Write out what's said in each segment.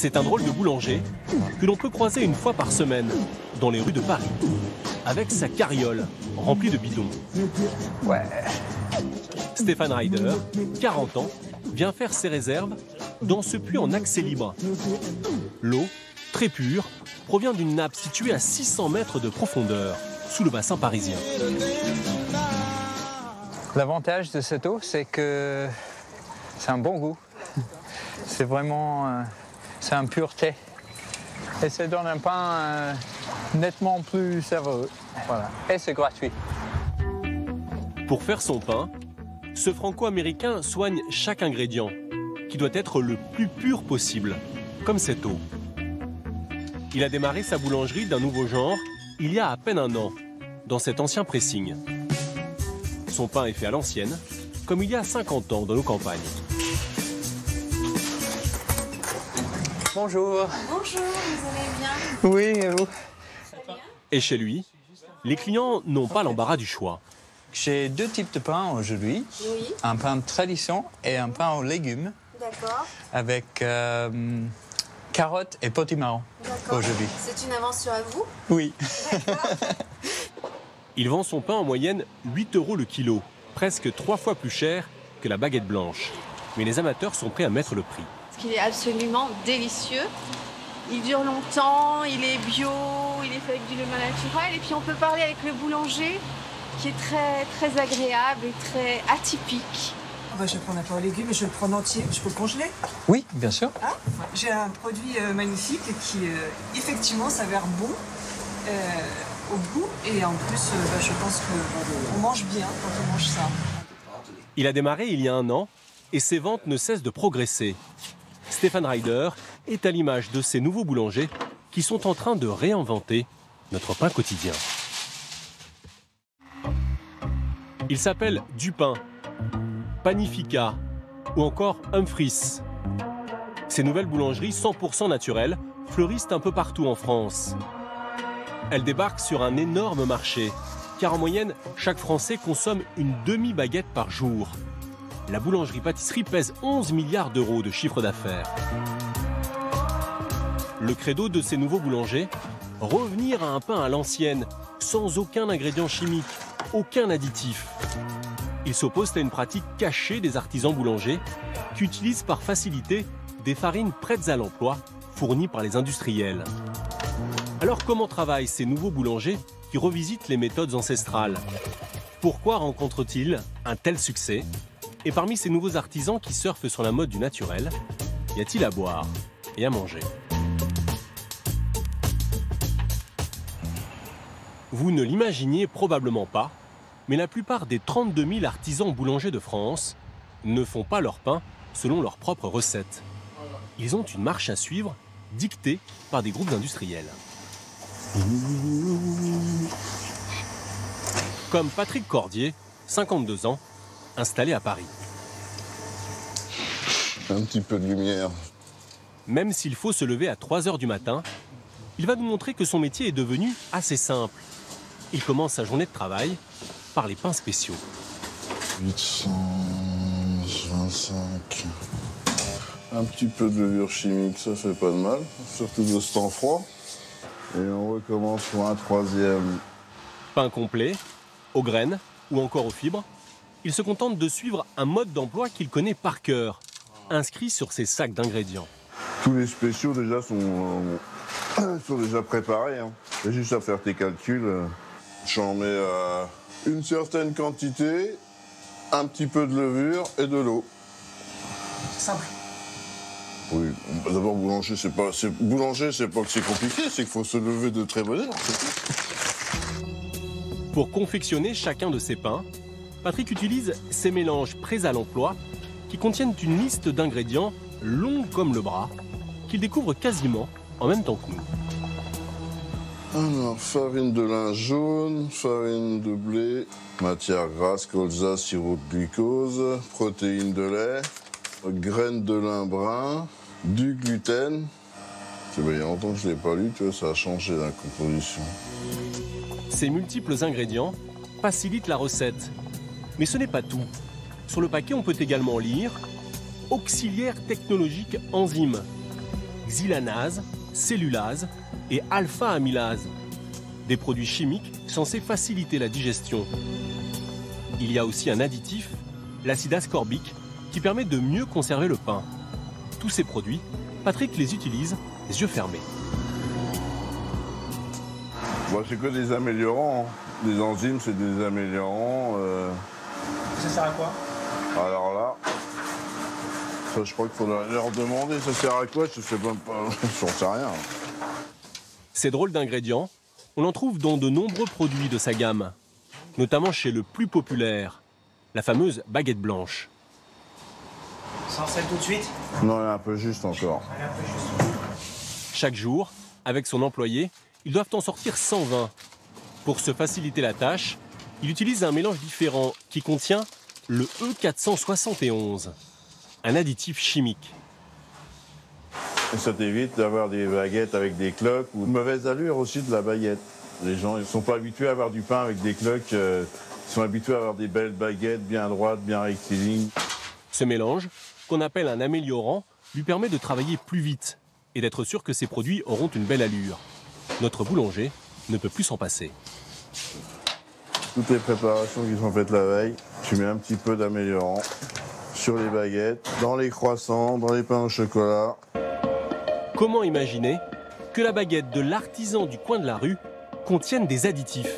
C'est un drôle de boulanger que l'on peut croiser une fois par semaine dans les rues de Paris, avec sa carriole remplie de bidons. Ouais. Stéphane Ryder, 40 ans, vient faire ses réserves dans ce puits en accès libre. L'eau, très pure, provient d'une nappe située à 600 mètres de profondeur, sous le bassin parisien. L'avantage de cette eau, c'est que c'est un bon goût. C'est vraiment... c'est un pureté. Et ça donne un pain nettement plus savoureux. Voilà. Et c'est gratuit. Pour faire son pain, ce franco-américain soigne chaque ingrédient, qui doit être le plus pur possible, comme cette eau. Il a démarré sa boulangerie d'un nouveau genre il y a à peine un an, dans cet ancien pressing. Son pain est fait à l'ancienne, comme il y a 50 ans dans nos campagnes. Bonjour. Bonjour, vous allez bien? Oui, et vous? Et chez lui, les clients n'ont pas l'embarras du choix. J'ai deux types de pain aujourd'hui. Oui. Un pain de tradition et un pain aux légumes. D'accord. Avec carottes et potimarron aujourd'hui. C'est une invention à vous? Oui. Il vend son pain en moyenne 8 € le kilo, presque 3 fois plus cher que la baguette blanche. Mais les amateurs sont prêts à mettre le prix. Parce qu'il est absolument délicieux. Il dure longtemps, il est bio, il est fait avec du levain naturel. Et puis on peut parler avec le boulanger qui est très, très agréable et très atypique. Je vais prendre un pain aux légumes et je vais le prendre entier. Je peux le congeler? Oui, bien sûr. Hein? J'ai un produit magnifique qui, effectivement, s'avère bon au goût. Et en plus, je pense qu'on mange bien quand on mange ça. Il a démarré il y a un an et ses ventes ne cessent de progresser. Stéphane Ryder est à l'image de ces nouveaux boulangers qui sont en train de réinventer notre pain quotidien. Il s'appelle Dupin, Panifica ou encore Humphries. Ces nouvelles boulangeries 100% naturelles fleurissent un peu partout en France. Elles débarquent sur un énorme marché, car en moyenne, chaque Français consomme une demi-baguette par jour. La boulangerie-pâtisserie pèse 11 milliards d'euros de chiffre d'affaires. Le credo de ces nouveaux boulangers, revenir à un pain à l'ancienne, sans aucun ingrédient chimique, aucun additif. Ils s'opposent à une pratique cachée des artisans boulangers qui utilisent par facilité des farines prêtes à l'emploi fournies par les industriels. Alors comment travaillent ces nouveaux boulangers qui revisitent les méthodes ancestrales? Pourquoi rencontrent-ils un tel succès? Et parmi ces nouveaux artisans qui surfent sur la mode du naturel, y a-t-il à boire et à manger? Vous ne l'imaginiez probablement pas, mais la plupart des 32 000 artisans boulangers de France ne font pas leur pain selon leurs propres recettes. Ils ont une marche à suivre dictée par des groupes industriels. Comme Patrick Cordier, 52 ans, installé à Paris. Un petit peu de lumière. Même s'il faut se lever à 3 h du matin, il va nous montrer que son métier est devenu assez simple. Il commence sa journée de travail par les pains spéciaux. 825. Un petit peu de levure chimique, ça fait pas de mal, surtout de ce temps froid. Et on recommence pour un troisième. Pain complet, aux graines ou encore aux fibres, il se contente de suivre un mode d'emploi qu'il connaît par cœur, inscrit sur ses sacs d'ingrédients. Tous les spéciaux déjà sont déjà préparés. Hein. C'est juste à faire tes calculs. J'en mets une certaine quantité, un petit peu de levure et de l'eau. Simple. Oui, d'abord boulanger, c'est pas que c'est compliqué, c'est qu'il faut se lever de très bonne heure. Pour confectionner chacun de ses pains, Patrick utilise ces mélanges prêts à l'emploi qui contiennent une liste d'ingrédients longue comme le bras, qu'il découvre quasiment en même temps que nous. Alors, farine de lin jaune, farine de blé, matière grasse, colza, sirop de glucose, protéines de lait, graines de lin brun, du gluten. Il y a longtemps que je ne l'ai pas lu, tu vois, ça a changé la composition. Ces multiples ingrédients facilitent la recette. Mais ce n'est pas tout. Sur le paquet, on peut également lire « Auxiliaire technologique enzyme ». xylanase, cellulase et alpha-amylase, des produits chimiques censés faciliter la digestion. Il y a aussi un additif, l'acide ascorbique, qui permet de mieux conserver le pain. Tous ces produits, Patrick les utilise les yeux fermés. Bon, c'est que des améliorants. Les enzymes, c'est des améliorants. Ça sert à quoi? Alors là, ça, je crois qu'il faudrait leur demander. Ça sert à quoi? Je sais même pas. J'en sais rien. Ces drôles d'ingrédients, on en trouve dans de nombreux produits de sa gamme, notamment chez le plus populaire, la fameuse baguette blanche. Sans sel tout de suite? Non, il est un peu juste encore. Chaque jour, avec son employé, ils doivent en sortir 120. Pour se faciliter la tâche, il utilise un mélange différent qui contient le E471, un additif chimique. Et ça t'évite d'avoir des baguettes avec des cloques ou une mauvaise allure aussi de la baguette. Les gens ne sont pas habitués à avoir du pain avec des cloques, ils sont habitués à avoir des belles baguettes bien droites, bien rectilignes. Ce mélange, qu'on appelle un améliorant, lui permet de travailler plus vite et d'être sûr que ses produits auront une belle allure. Notre boulanger ne peut plus s'en passer. Toutes les préparations qui sont faites la veille, tu mets un petit peu d'améliorant sur les baguettes, dans les croissants, dans les pains au chocolat. Comment imaginer que la baguette de l'artisan du coin de la rue contienne des additifs?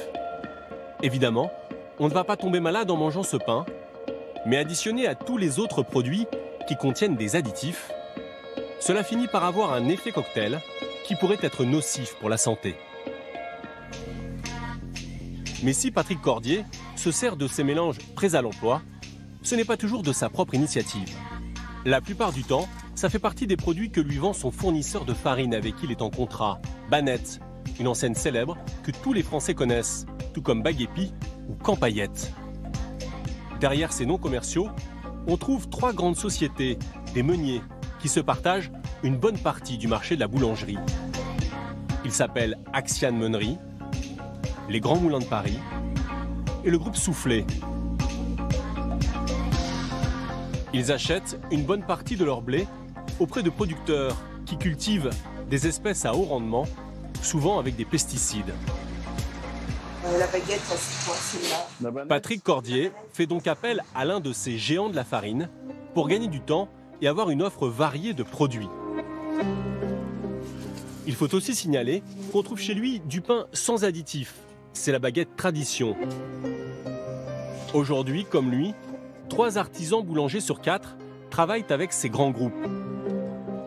Évidemment, on ne va pas tomber malade en mangeant ce pain, mais additionné à tous les autres produits qui contiennent des additifs, cela finit par avoir un effet cocktail qui pourrait être nocif pour la santé. Mais si Patrick Cordier se sert de ces mélanges prêts à l'emploi, ce n'est pas toujours de sa propre initiative. La plupart du temps, ça fait partie des produits que lui vend son fournisseur de farine avec qui il est en contrat, Banette, une enseigne célèbre que tous les Français connaissent, tout comme Baguépi ou Campaillette. Derrière ces noms commerciaux, on trouve 3 grandes sociétés, des meuniers, qui se partagent une bonne partie du marché de la boulangerie. Ils s'appellent Axiane Meunerie, les Grands Moulins de Paris et le groupe Soufflé. Ils achètent une bonne partie de leur blé auprès de producteurs qui cultivent des espèces à haut rendement, souvent avec des pesticides. La baguette, ça c'est quoi? C'est là. Patrick Cordier fait donc appel à l'un de ces géants de la farine pour gagner du temps et avoir une offre variée de produits. Il faut aussi signaler qu'on trouve chez lui du pain sans additifs. C'est la baguette tradition. Aujourd'hui, comme lui, 3 artisans boulangers sur 4 travaillent avec ces grands groupes.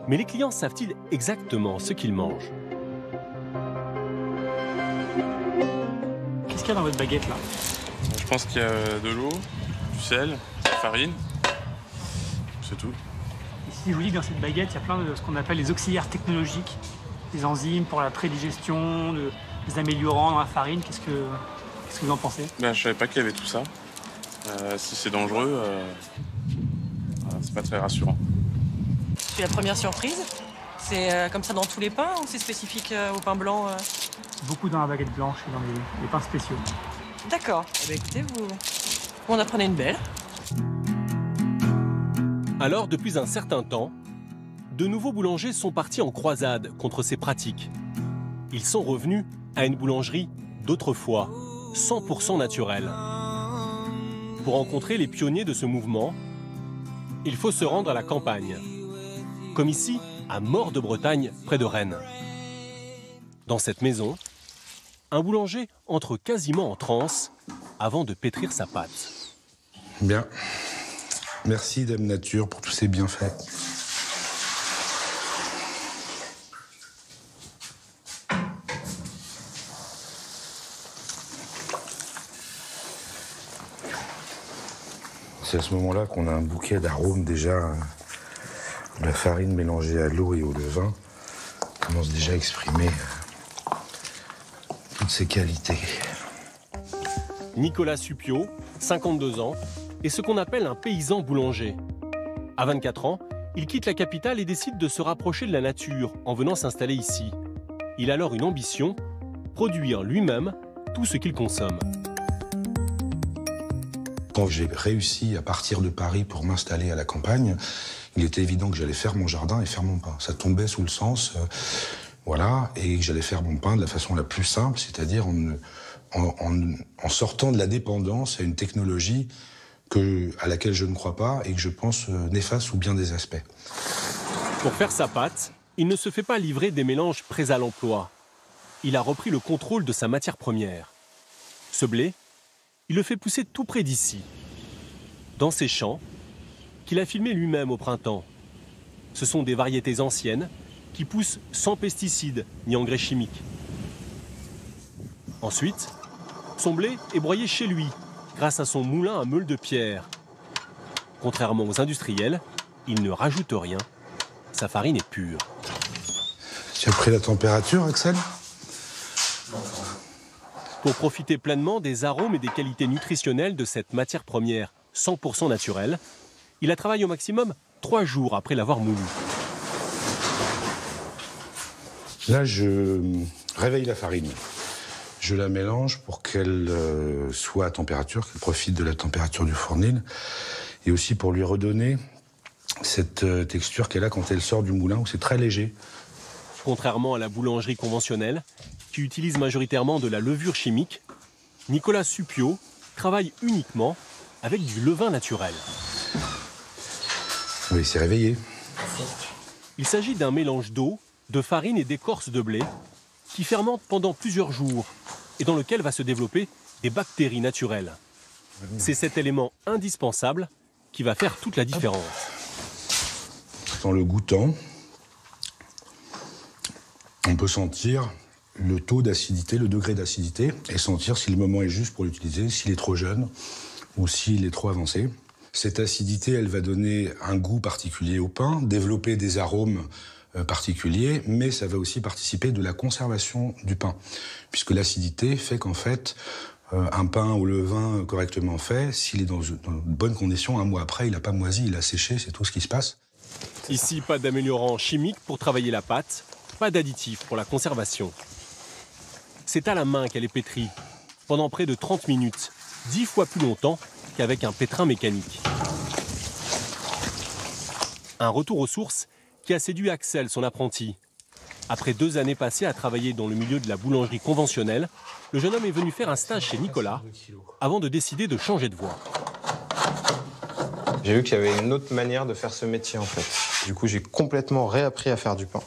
Mais les clients savent-ils exactement ce qu'ils mangent? Qu'est-ce qu'il y a dans votre baguette là? Je pense qu'il y a de l'eau, du sel, de la farine. C'est tout. Ici, je vous dis que dans cette baguette, il y a plein de ce qu'on appelle les auxiliaires technologiques, des enzymes pour la prédigestion, des améliorants dans la farine. Qu'est-ce que vous en pensez? Ben, je savais pas qu'il y avait tout ça. Si c'est dangereux, c'est pas très rassurant. C'est la première surprise. C'est comme ça dans tous les pains ou c'est spécifique au pain blanc? Beaucoup dans la baguette blanche et dans les pains spéciaux. D'accord. Eh bien, écoutez, vous en apprenez une belle. Alors, depuis un certain temps, de nouveaux boulangers sont partis en croisade contre ces pratiques. Ils sont revenus à une boulangerie d'autrefois, 100% naturelle. Pour rencontrer les pionniers de ce mouvement, il faut se rendre à la campagne, comme ici, à Mort de Bretagne, près de Rennes. Dans cette maison, un boulanger entre quasiment en transe avant de pétrir sa pâte. Bien. Merci, Dame Nature, pour tous ces bienfaits. C'est à ce moment-là qu'on a un bouquet d'arômes déjà. La farine mélangée à l'eau et au levain commence déjà à exprimer toutes ses qualités. Nicolas Suppiot, 52 ans, est ce qu'on appelle un paysan boulanger. À 24 ans, il quitte la capitale et décide de se rapprocher de la nature en venant s'installer ici. Il a alors une ambition, produire lui-même tout ce qu'il consomme. Quand j'ai réussi à partir de Paris pour m'installer à la campagne, il était évident que j'allais faire mon jardin et faire mon pain. Ça tombait sous le sens, voilà, et que j'allais faire mon pain de la façon la plus simple, c'est-à-dire en sortant de la dépendance à une technologie à laquelle je ne crois pas et que je pense néfaste sous bien des aspects. Pour faire sa pâte, il ne se fait pas livrer des mélanges prêts à l'emploi. Il a repris le contrôle de sa matière première. Ce blé, il le fait pousser tout près d'ici, dans ses champs, qu'il a filmés lui-même au printemps. Ce sont des variétés anciennes qui poussent sans pesticides ni engrais chimiques. Ensuite, son blé est broyé chez lui, grâce à son moulin à meule de pierre. Contrairement aux industriels, il ne rajoute rien. Sa farine est pure. Tu as pris la température, Axel ? Pour profiter pleinement des arômes et des qualités nutritionnelles de cette matière première 100% naturelle, il la travaille au maximum 3 jours après l'avoir moulue. Là, je réveille la farine. Je la mélange pour qu'elle soit à température, qu'elle profite de la température du fournil, et aussi pour lui redonner cette texture qu'elle a quand elle sort du moulin, où c'est très léger. Contrairement à la boulangerie conventionnelle, qui utilise majoritairement de la levure chimique, Nicolas Suppiot travaille uniquement avec du levain naturel. Oui, il s'est réveillé. Il s'agit d'un mélange d'eau, de farine et d'écorce de blé qui fermente pendant plusieurs jours et dans lequel va se développer des bactéries naturelles. C'est cet élément indispensable qui va faire toute la différence. En le goûtant, on peut sentir le taux d'acidité, le degré d'acidité, et sentir si le moment est juste pour l'utiliser, s'il est trop jeune ou s'il est trop avancé. Cette acidité, elle va donner un goût particulier au pain, développer des arômes particuliers, mais ça va aussi participer de la conservation du pain, puisque l'acidité fait qu'en fait, un pain au levain correctement fait, s'il est dans de bonnes conditions, 1 mois après, il n'a pas moisi, il a séché, c'est tout ce qui se passe. Ici, pas d'améliorant chimique pour travailler la pâte, pas d'additifs pour la conservation. C'est à la main qu'elle est pétrie, pendant près de 30 minutes, 10 fois plus longtemps qu'avec un pétrin mécanique. Un retour aux sources qui a séduit Axel, son apprenti. Après 2 années passées à travailler dans le milieu de la boulangerie conventionnelle, le jeune homme est venu faire un stage chez Nicolas avant de décider de changer de voie. J'ai vu qu'il y avait une autre manière de faire ce métier en fait. Du coup, j'ai complètement réappris à faire du pain.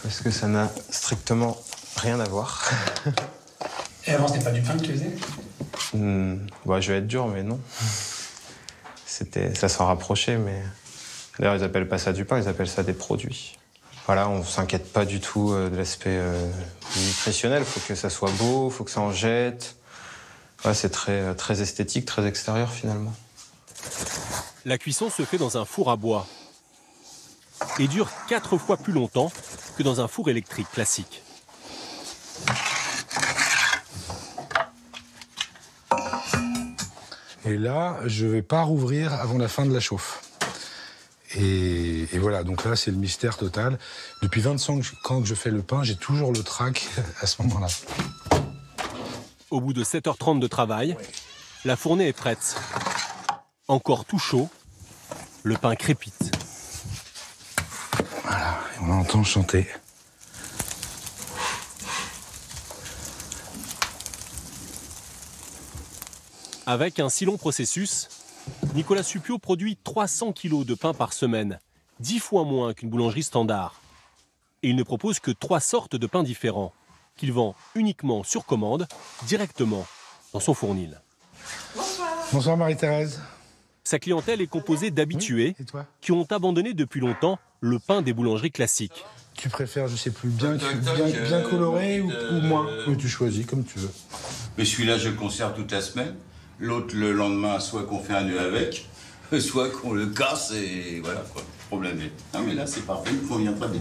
Parce que ça n'a strictement rien à voir. Et avant, c'était pas du pain que tu faisais ? Bah, je vais être dur, mais non. Ça s'en rapprochait, mais... D'ailleurs, ils appellent pas ça du pain, ils appellent ça des produits. Voilà, on s'inquiète pas du tout de l'aspect nutritionnel. Il faut que ça soit beau, il faut que ça en jette. Ouais, c'est très, très esthétique, très extérieur finalement. La cuisson se fait dans un four à bois et dure 4 fois plus longtemps que dans un four électrique classique. Et là, je ne vais pas rouvrir avant la fin de la chauffe. Et voilà, donc là, c'est le mystère total. Depuis 25 ans que je fais le pain, j'ai toujours le trac à ce moment-là. Au bout de 7h30 de travail, la fournée est prête. Encore tout chaud, le pain crépite. Voilà, et on entend chanter. Avec un si long processus, Nicolas Suppiot produit 300 kg de pain par semaine, 10 fois moins qu'une boulangerie standard. Et il ne propose que 3 sortes de pains différents, qu'il vend uniquement sur commande, directement dans son fournil. Bonsoir Marie-Thérèse. Sa clientèle est composée d'habitués qui ont abandonné depuis longtemps le pain des boulangeries classiques. Tu préfères, je sais plus, bien coloré ou moins? Tu choisis comme tu veux. Mais celui-là, je le conserve toute la semaine. L'autre, le lendemain, soit qu'on fait un nœud avec, soit qu'on le casse et voilà, quoi. Le problème est. Non, mais là, c'est parfait, il me convient très bien.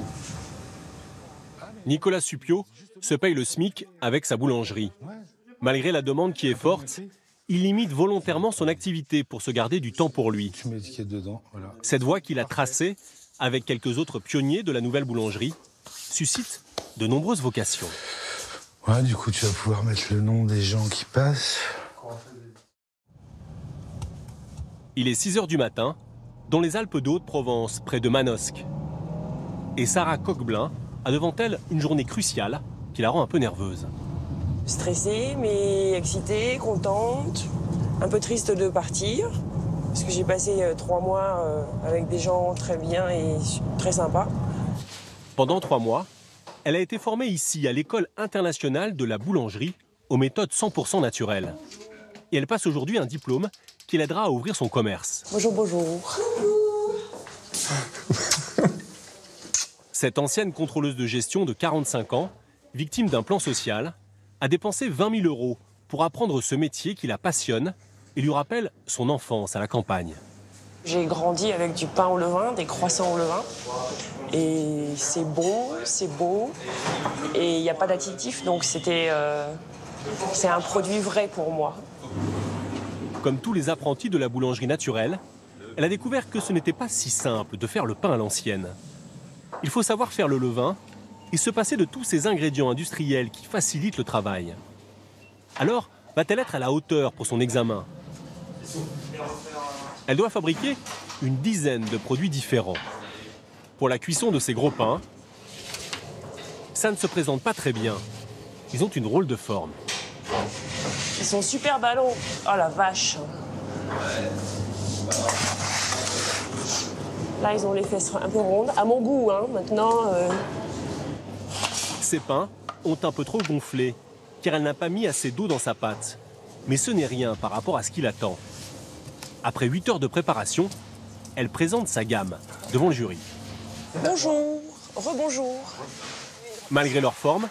Nicolas Suppiot se paye le SMIC avec sa boulangerie. Malgré la demande qui est forte, il limite volontairement son activité pour se garder du temps pour lui. Tu mets l'étiquette dedans, voilà. Cette voie qu'il a tracée, avec quelques autres pionniers de la nouvelle boulangerie, suscite de nombreuses vocations. Ouais, du coup, tu vas pouvoir mettre le nom des gens qui passent. Il est 6h du matin, dans les Alpes de Haute-Provence, près de Manosque. Et Sarah Coqueblin a devant elle une journée cruciale qui la rend un peu nerveuse. Stressée, mais excitée, contente, un peu triste de partir, parce que j'ai passé 3 mois avec des gens très bien et très sympas. Pendant 3 mois, elle a été formée ici, à l'École internationale de la boulangerie, aux méthodes 100% naturelles. Et elle passe aujourd'hui un diplôme qui l'aidera à ouvrir son commerce. Bonjour, bonjour. Cette ancienne contrôleuse de gestion de 45 ans, victime d'un plan social, a dépensé 20 000 € pour apprendre ce métier qui la passionne et lui rappelle son enfance à la campagne. J'ai grandi avec du pain au levain, des croissants au levain. Et c'est bon, c'est beau. Et il n'y a pas d'additif, donc c'est un produit vrai pour moi. Comme tous les apprentis de la boulangerie naturelle, elle a découvert que ce n'était pas si simple de faire le pain à l'ancienne. Il faut savoir faire le levain et se passer de tous ces ingrédients industriels qui facilitent le travail. Alors, va-t-elle être à la hauteur pour son examen? Elle doit fabriquer une dizaine de produits différents. Pour la cuisson de ces gros pains, ça ne se présente pas très bien. Ils ont une drôle de forme. Ils sont super ballons. Oh la vache. Là, ils ont les fesses un peu rondes. À mon goût, hein. Maintenant... Ces pains ont un peu trop gonflé, car elle n'a pas mis assez d'eau dans sa pâte. Mais ce n'est rien par rapport à ce qui l'attend. Après 8 heures de préparation, elle présente sa gamme devant le jury. Bonjour, rebonjour. Malgré leur forme,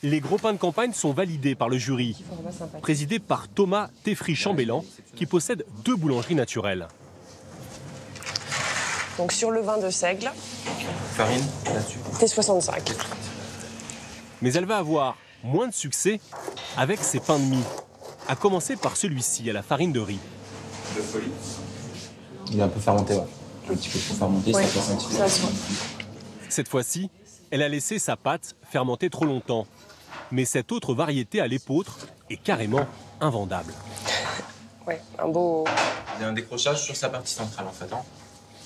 les gros pains de campagne sont validés par le jury, présidé par Thomas Teffry-Chambellan, qui possède 2 boulangeries naturelles. Donc sur le vin de seigle. Farine, là-dessus. T65. Mais elle va avoir moins de succès avec ses pains de mie, à commencer par celui-ci à la farine de riz. De folie. Il est un peu fermenté, ouais. Un petit peu trop fermenté, ouais, ça passe un petit peu. Cette fois-ci, elle a laissé sa pâte fermenter trop longtemps. Mais cette autre variété à l'épeautre est carrément invendable. Ouais, un beau... Il y a un décrochage sur sa partie centrale, en fait. Hein.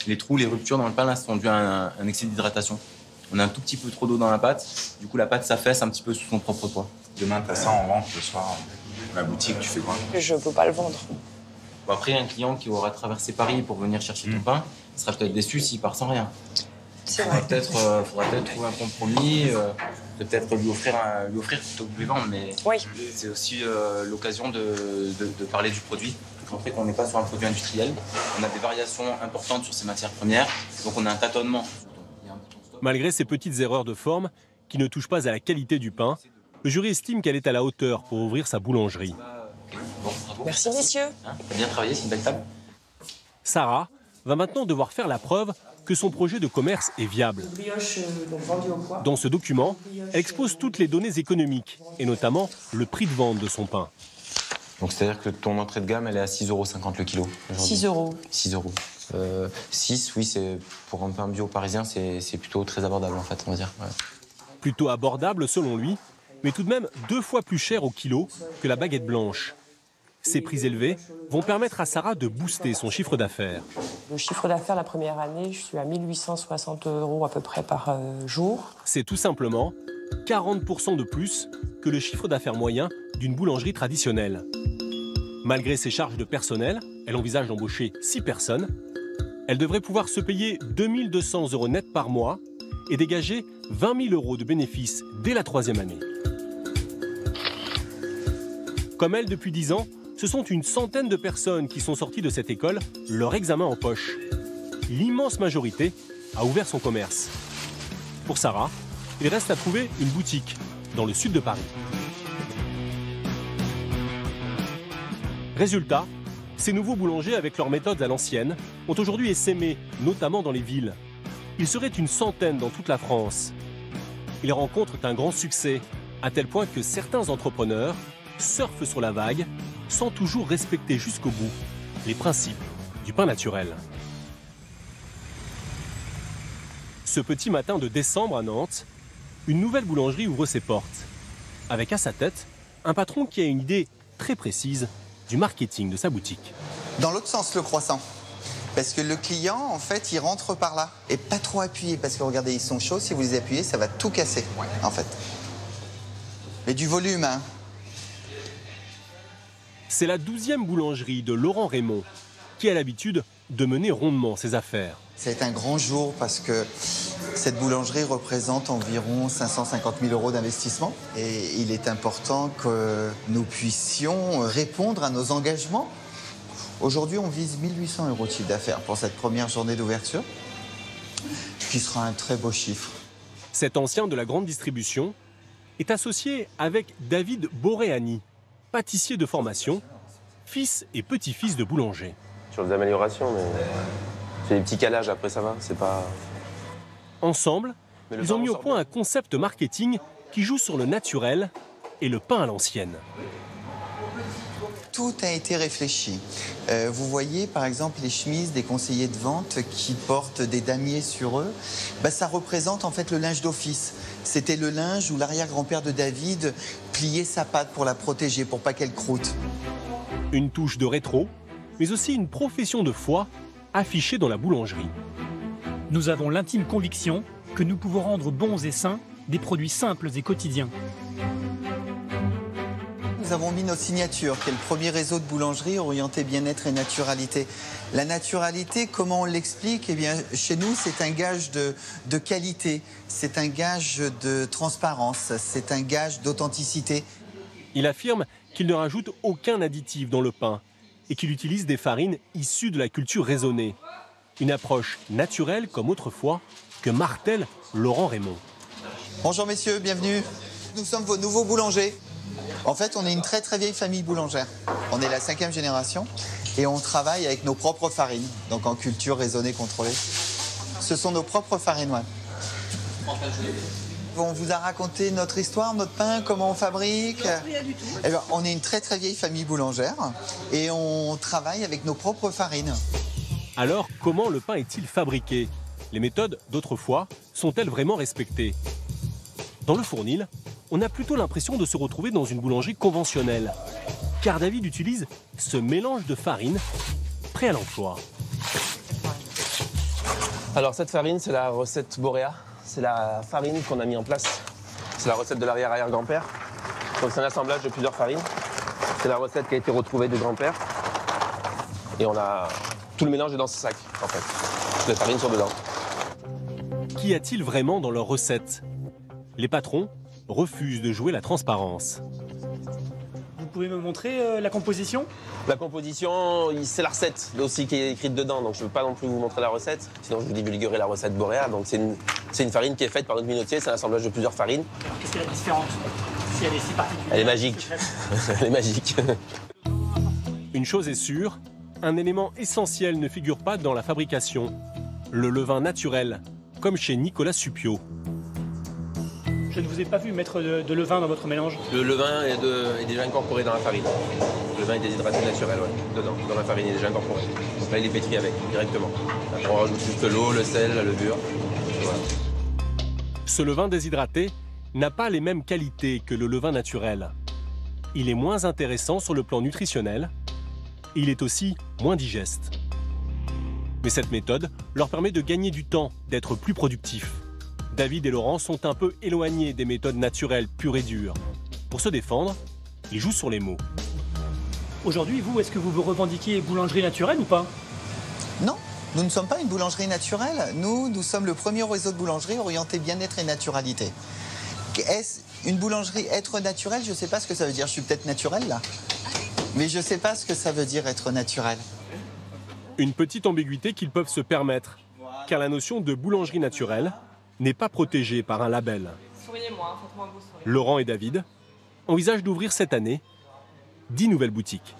Les trous, les ruptures dans le pain, là, sont dus à un excès d'hydratation. On a un tout petit peu trop d'eau dans la pâte. Du coup, la pâte s'affaisse un petit peu sous son propre poids. Demain, t'as ça en vente le soir. La boutique, tu fais quoi? Je peux pas le vendre. Bon, après, un client qui aura traversé Paris pour venir chercher ton pain, il sera peut-être déçu s'il part sans rien. C'est vrai. Faudra peut-être trouver un compromis, peut-être lui offrir plutôt que de lui vendre, mais oui. C'est aussi l'occasion de parler du produit. Montrer qu'on n'est pas sur un produit industriel. On a des variations importantes sur ces matières premières, donc on a un tâtonnement. Malgré ces petites erreurs de forme qui ne touchent pas à la qualité du pain, le jury estime qu'elle est à la hauteur pour ouvrir sa boulangerie. Bon, bravo. Merci messieurs. T'as bien travaillé, c'est une belle table. Sarah va maintenant devoir faire la preuve que son projet de commerce est viable. Dans ce document, elle expose toutes les données économiques, et notamment le prix de vente de son pain. Donc c'est-à-dire que ton entrée de gamme, elle est à 6,50 € le kilo. 6 €. 6 €. 6, oui, c'est pour un pain bio parisien, c'est plutôt très abordable en fait, on va dire. Ouais. Plutôt abordable selon lui, mais tout de même 2 fois plus cher au kilo que la baguette blanche. Ces prix élevés vont permettre à Sarah de booster son chiffre d'affaires. Le chiffre d'affaires la première année, je suis à 1 860 € à peu près par jour. C'est tout simplement 40% de plus que le chiffre d'affaires moyen d'une boulangerie traditionnelle. Malgré ses charges de personnel, elle envisage d'embaucher 6 personnes. Elle devrait pouvoir se payer 2 200 € net par mois et dégager 20 000 € de bénéfices dès la 3e année. Comme elle, depuis 10 ans, ce sont une centaine de personnes qui sont sorties de cette école, leur examen en poche. L'immense majorité a ouvert son commerce. Pour Sarah, il reste à trouver une boutique dans le sud de Paris. Résultat, ces nouveaux boulangers avec leurs méthodes à l'ancienne ont aujourd'hui essaimé, notamment dans les villes. Ils seraient une centaine dans toute la France. Ils rencontrent un grand succès, à tel point que certains entrepreneurs surfent sur la vague sans toujours respecter jusqu'au bout les principes du pain naturel. Ce petit matin de décembre à Nantes, une nouvelle boulangerie ouvre ses portes. Avec à sa tête un patron qui a une idée très précise du marketing de sa boutique. Dans l'autre sens, le croissant. Parce que le client, en fait, il rentre par là. Et pas trop appuyé, parce que regardez, ils sont chauds. Si vous les appuyez, ça va tout casser, en fait. Mais du volume, hein. C'est la 12e boulangerie de Laurent Raymond qui a l'habitude de mener rondement ses affaires. C'est un grand jour parce que cette boulangerie représente environ 550 000 € d'investissement. Et il est important que nous puissions répondre à nos engagements. Aujourd'hui, on vise 1 800 € de chiffre d'affaires pour cette première journée d'ouverture, qui sera un très beau chiffre. Cet ancien de la grande distribution est associé avec David Boréani, pâtissier de formation, fils et petit-fils de boulanger. Sur des améliorations, mais c'est des petits calages, après ça va, c'est pas... Ensemble, ils ont mis au point un concept marketing qui joue sur le naturel et le pain à l'ancienne. Tout a été réfléchi. Vous voyez par exemple les chemises des conseillers de vente qui portent des damiers sur eux. Ça représente en fait le linge d'office. C'était le linge où l'arrière-grand-père de David pliait sa pâte pour la protéger, pour pas qu'elle croûte. Une touche de rétro, mais aussi une profession de foi affichée dans la boulangerie. Nous avons l'intime conviction que nous pouvons rendre bons et sains des produits simples et quotidiens. Nous avons mis notre signature, qui est le premier réseau de boulangerie orienté bien-être et naturalité. La naturalité, comment on l'explique? Eh bien, chez nous, c'est un gage de qualité, c'est un gage de transparence, c'est un gage d'authenticité. Il affirme qu'il ne rajoute aucun additif dans le pain et qu'il utilise des farines issues de la culture raisonnée. Une approche naturelle comme autrefois que martèle Laurent Raymond. Bonjour messieurs, bienvenue. Nous sommes vos nouveaux boulangers. En fait, on est une très très vieille famille boulangère. On est la 5e génération et on travaille avec nos propres farines, donc en culture raisonnée contrôlée. Ce sont nos propres farines, ouais. On vous a raconté notre histoire, notre pain, comment on fabrique. Rien du tout. Eh bien, on est une très très vieille famille boulangère et on travaille avec nos propres farines. Alors, comment le pain est-il fabriqué? Les méthodes d'autrefois sont-elles vraiment respectées? Dans le fournil, on a plutôt l'impression de se retrouver dans une boulangerie conventionnelle, car David utilise ce mélange de farine prêt à l'emploi. Alors cette farine, c'est la recette Boréa. C'est la farine qu'on a mis en place. C'est la recette de l'arrière-arrière-grand-père. Donc c'est un assemblage de plusieurs farines. C'est la recette qui a été retrouvée de grand-père. Et on a tout le mélange est dans ce sac, en fait. Toutes les farines sont dedans. Qu'y a-t-il vraiment dans leur recette? Les patrons refusent de jouer la transparence. Vous pouvez me montrer la composition? La composition, c'est la recette aussi qui est écrite dedans, donc je ne veux pas non plus vous montrer la recette, sinon je vous divulguerai la recette Boréa. Donc c'est une farine qui est faite par notre minotier, c'est un assemblage de plusieurs farines. Qu'est-ce qu'elle est différente si elle est si particulière? Elle est magique. Elle est magique. Une chose est sûre, un élément essentiel ne figure pas dans la fabrication, le levain naturel, comme chez Nicolas Suppiot. Je ne vous ai pas vu mettre de levain dans votre mélange. Le levain est déjà incorporé dans la farine. Le levain est déshydraté naturel, ouais, dedans, dans la farine, il est déjà incorporé. Donc là, il est pétri avec, directement. Après, on rajoute juste l'eau, le sel, la levure. Voilà. Ce levain déshydraté n'a pas les mêmes qualités que le levain naturel. Il est moins intéressant sur le plan nutritionnel. Il est aussi moins digeste. Mais cette méthode leur permet de gagner du temps, d'être plus productifs. David et Laurent sont un peu éloignés des méthodes naturelles pures et dures. Pour se défendre, ils jouent sur les mots. Aujourd'hui, vous, est-ce que vous vous revendiquez boulangerie naturelle ou pas? Non, nous ne sommes pas une boulangerie naturelle. Nous sommes le premier réseau de boulangerie orienté bien-être et naturalité. Est-ce une boulangerie être naturelle? Je ne sais pas ce que ça veut dire. Je suis peut-être naturelle là. Mais je ne sais pas ce que ça veut dire être naturel. Une petite ambiguïté qu'ils peuvent se permettre, car la notion de boulangerie naturelle n'est pas protégée par un label. Souriez-moi, faites-moi un beau sourire. Laurent et David envisagent d'ouvrir cette année 10 nouvelles boutiques.